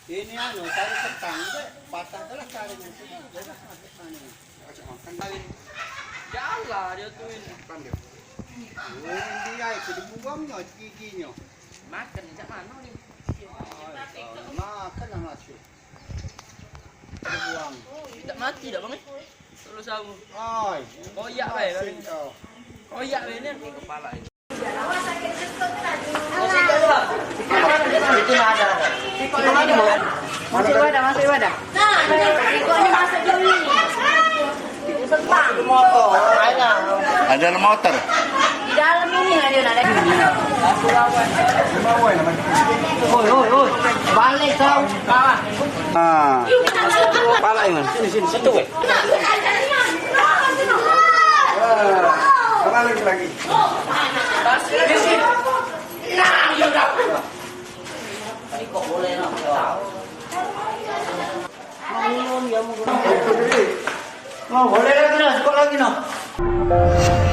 Ini anu cari ketang deh, patah telah cari musuh. Jalan dia tuh ini. Ini dia itu dibuangnya giginya. Makan macam mana ni? Makan lah masuk. Dibuang. Tak mati dah bang. Terus aku. Oi, Koyak bae. Koyak bae ni kepala ini. Itu ada. Masih wadah. Nah, ikutnya masuk dulu ni. motor. Ada motor. Di dalam ini ada nak ada. Oi. Balik kau. Ah. Pala ini. Sini situ weh. Balik lagi. Di sini. Nah, ya udah. Ini kok boleh nak tahu. Mau boleh lagi nak, sekolah lagi nak.